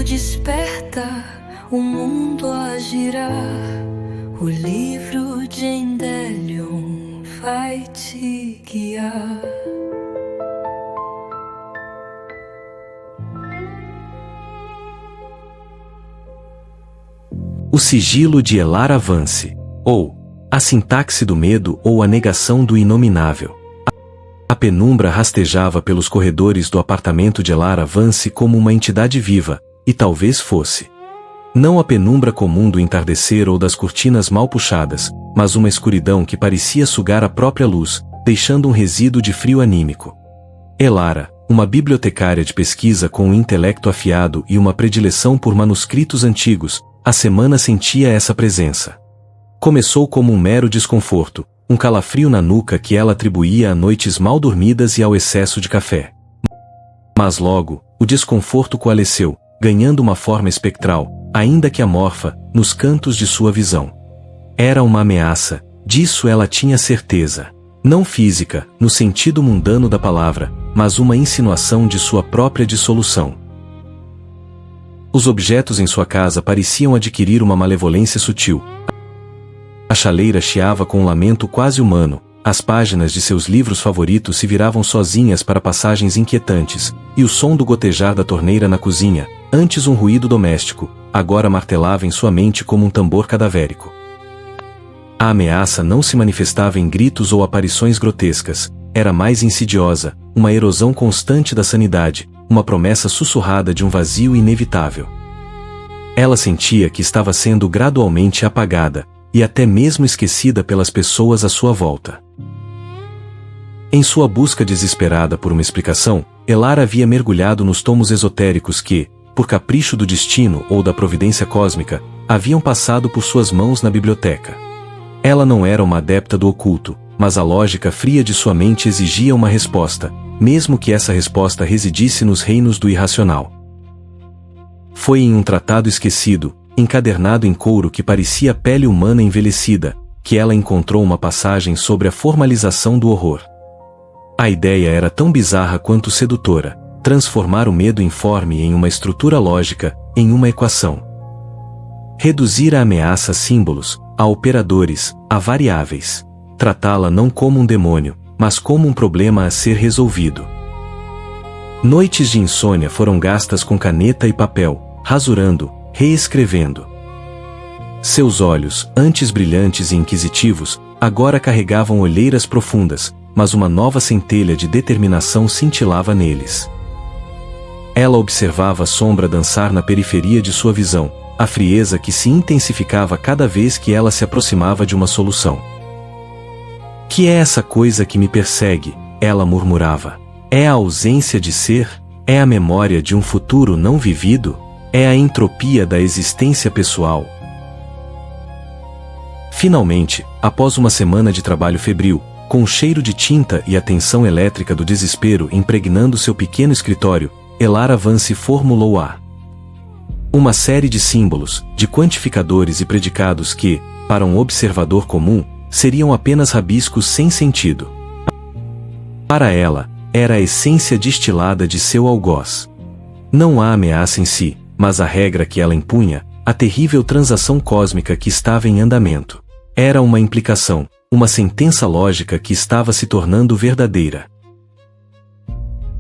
desperta, o mundo a girar. O livro de Endelion vai te guiar. O sigilo de Elara Vance, ou a sintaxe do medo ou a negação do inominável. A penumbra rastejava pelos corredores do apartamento de Elara Vance como uma entidade viva, e talvez fosse. Não a penumbra comum do entardecer ou das cortinas mal puxadas, mas uma escuridão que parecia sugar a própria luz, deixando um resíduo de frio anímico. Elara, uma bibliotecária de pesquisa com um intelecto afiado e uma predileção por manuscritos antigos, a semana sentia essa presença. Começou como um mero desconforto, um calafrio na nuca que ela atribuía a noites mal dormidas e ao excesso de café. Mas logo, o desconforto coalesceu, ganhando uma forma espectral, ainda que amorfa, nos cantos de sua visão. Era uma ameaça, disso ela tinha certeza. Não física, no sentido mundano da palavra, mas uma insinuação de sua própria dissolução. Os objetos em sua casa pareciam adquirir uma malevolência sutil. A chaleira chiava com um lamento quase humano, as páginas de seus livros favoritos se viravam sozinhas para passagens inquietantes, e o som do gotejar da torneira na cozinha, antes um ruído doméstico, agora martelava em sua mente como um tambor cadavérico. A ameaça não se manifestava em gritos ou aparições grotescas, era mais insidiosa, uma erosão constante da sanidade, uma promessa sussurrada de um vazio inevitável. Ela sentia que estava sendo gradualmente apagada, e até mesmo esquecida pelas pessoas à sua volta. Em sua busca desesperada por uma explicação, Elara havia mergulhado nos tomos esotéricos que, por capricho do destino ou da providência cósmica, haviam passado por suas mãos na biblioteca. Ela não era uma adepta do oculto, mas a lógica fria de sua mente exigia uma resposta, mesmo que essa resposta residisse nos reinos do irracional. Foi em um tratado esquecido, encadernado em couro que parecia pele humana envelhecida, que ela encontrou uma passagem sobre a formalização do horror. A ideia era tão bizarra quanto sedutora, transformar o medo informe em uma estrutura lógica, em uma equação. Reduzir a ameaça a símbolos, a operadores, a variáveis. Tratá-la não como um demônio, mas como um problema a ser resolvido. Noites de insônia foram gastas com caneta e papel, rasurando, reescrevendo. Seus olhos, antes brilhantes e inquisitivos, agora carregavam olheiras profundas, mas uma nova centelha de determinação cintilava neles. Ela observava a sombra dançar na periferia de sua visão, a frieza que se intensificava cada vez que ela se aproximava de uma solução. "Que é essa coisa que me persegue?" ela murmurava. "É a ausência de ser? É a memória de um futuro não vivido? É a entropia da existência pessoal?" Finalmente, após uma semana de trabalho febril, com o cheiro de tinta e a tensão elétrica do desespero impregnando seu pequeno escritório, Elara Vance formulou uma série de símbolos, de quantificadores e predicados que, para um observador comum, seriam apenas rabiscos sem sentido. Para ela, era a essência destilada de seu algoz. Não a ameaça em si, mas a regra que ela impunha, a terrível transação cósmica que estava em andamento. Era uma implicação, uma sentença lógica que estava se tornando verdadeira.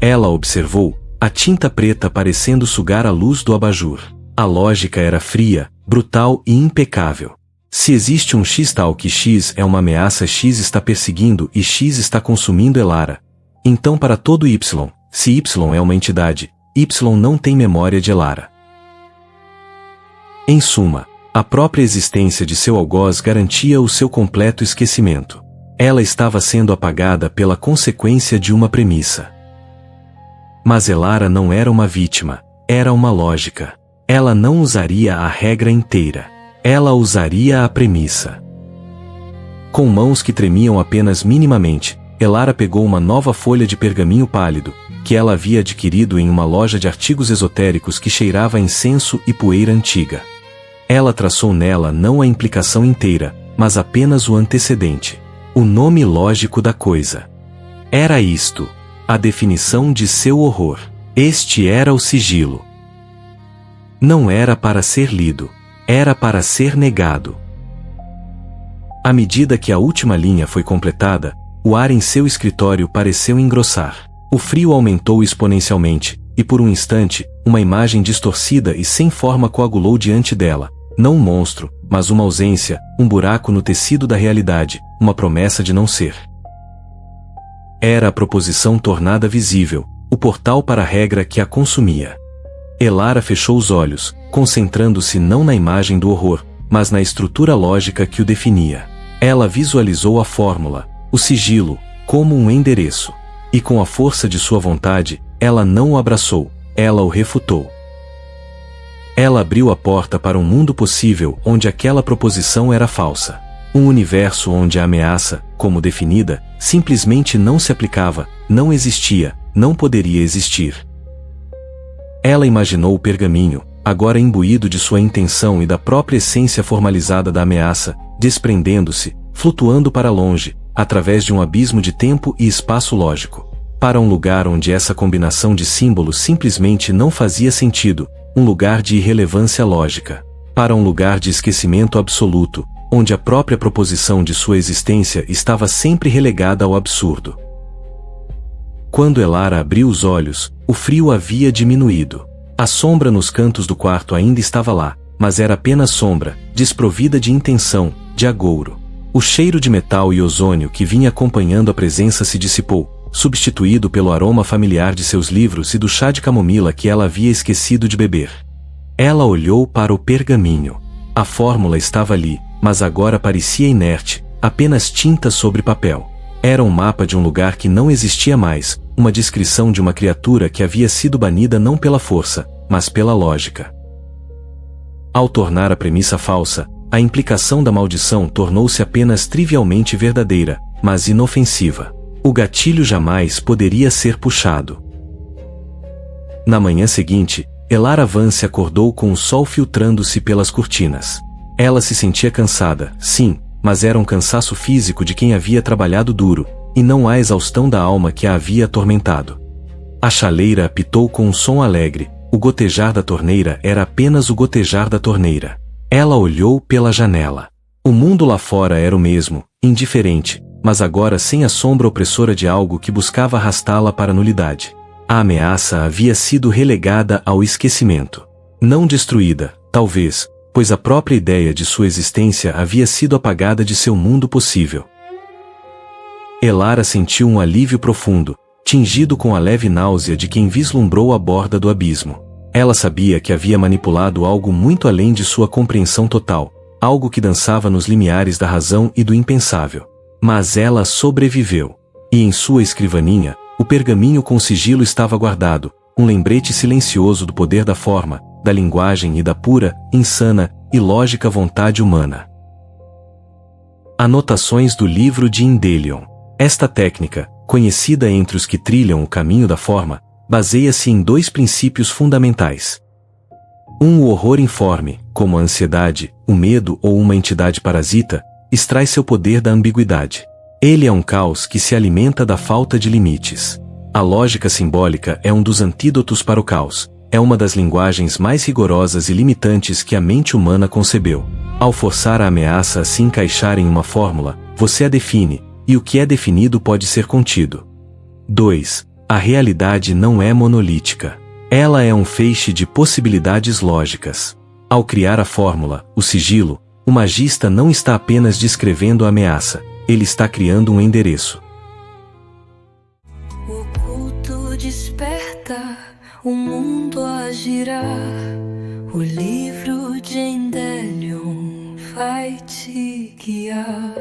Ela observou, a tinta preta parecendo sugar a luz do abajur. A lógica era fria, brutal e impecável. Se existe um X tal que X é uma ameaça, X está perseguindo e X está consumindo Elara. Então para todo Y, se Y é uma entidade, Y não tem memória de Elara. Em suma, a própria existência de seu algoz garantia o seu completo esquecimento. Ela estava sendo apagada pela consequência de uma premissa. Mas Elara não era uma vítima, era uma lógica. Ela não usaria a regra inteira. Ela usaria a premissa. Com mãos que tremiam apenas minimamente, Elara pegou uma nova folha de pergaminho pálido, que ela havia adquirido em uma loja de artigos esotéricos que cheirava a incenso e poeira antiga. Ela traçou nela não a implicação inteira, mas apenas o antecedente. O nome lógico da coisa. Era isto. A definição de seu horror. Este era o sigilo. Não era para ser lido. Era para ser negado. À medida que a última linha foi completada, o ar em seu escritório pareceu engrossar. O frio aumentou exponencialmente, e por um instante, uma imagem distorcida e sem forma coagulou diante dela. Não um monstro, mas uma ausência, um buraco no tecido da realidade, uma promessa de não ser. Era a proposição tornada visível, o portal para a regra que a consumia. Elara fechou os olhos, concentrando-se não na imagem do horror, mas na estrutura lógica que o definia. Ela visualizou a fórmula, o sigilo, como um endereço. E com a força de sua vontade, ela não o abraçou, ela o refutou. Ela abriu a porta para um mundo possível onde aquela proposição era falsa. Um universo onde a ameaça, como definida, simplesmente não se aplicava, não existia, não poderia existir. Ela imaginou o pergaminho, agora imbuído de sua intenção e da própria essência formalizada da ameaça, desprendendo-se, flutuando para longe, através de um abismo de tempo e espaço lógico, para um lugar onde essa combinação de símbolos simplesmente não fazia sentido, um lugar de irrelevância lógica, para um lugar de esquecimento absoluto, onde a própria proposição de sua existência estava sempre relegada ao absurdo. Quando Elara abriu os olhos, o frio havia diminuído. A sombra nos cantos do quarto ainda estava lá, mas era apenas sombra, desprovida de intenção, de agouro. O cheiro de metal e ozônio que vinha acompanhando a presença se dissipou, substituído pelo aroma familiar de seus livros e do chá de camomila que ela havia esquecido de beber. Ela olhou para o pergaminho. A fórmula estava ali, mas agora parecia inerte, apenas tinta sobre papel. Era um mapa de um lugar que não existia mais, uma descrição de uma criatura que havia sido banida não pela força, mas pela lógica. Ao tornar a premissa falsa, a implicação da maldição tornou-se apenas trivialmente verdadeira, mas inofensiva. O gatilho jamais poderia ser puxado. Na manhã seguinte, Elara Vance acordou com o sol filtrando-se pelas cortinas. Ela se sentia cansada, sim, mas era um cansaço físico de quem havia trabalhado duro, e não a exaustão da alma que a havia atormentado. A chaleira apitou com um som alegre, o gotejar da torneira era apenas o gotejar da torneira. Ela olhou pela janela. O mundo lá fora era o mesmo, indiferente, mas agora sem a sombra opressora de algo que buscava arrastá-la para a nulidade. A ameaça havia sido relegada ao esquecimento. Não destruída, talvez, pois a própria ideia de sua existência havia sido apagada de seu mundo possível. Elara sentiu um alívio profundo, tingido com a leve náusea de quem vislumbrou a borda do abismo. Ela sabia que havia manipulado algo muito além de sua compreensão total, algo que dançava nos limiares da razão e do impensável. Mas ela sobreviveu. E em sua escrivaninha, o pergaminho com sigilo estava guardado, um lembrete silencioso do poder da forma, da linguagem e da pura, insana e lógica vontade humana. Anotações do livro de Indelion. Esta técnica, conhecida entre os que trilham o caminho da forma, baseia-se em dois princípios fundamentais. O horror informe, como a ansiedade, o medo ou uma entidade parasita, extrai seu poder da ambiguidade. Ele é um caos que se alimenta da falta de limites. A lógica simbólica é um dos antídotos para o caos, é uma das linguagens mais rigorosas e limitantes que a mente humana concebeu. Ao forçar a ameaça a se encaixar em uma fórmula, você a define, e o que é definido pode ser contido. 2. A realidade não é monolítica. Ela é um feixe de possibilidades lógicas. Ao criar a fórmula, o sigilo, o magista não está apenas descrevendo a ameaça, ele está criando um endereço. O culto desperta, o mundo a girar. O livro de Endelion vai te guiar.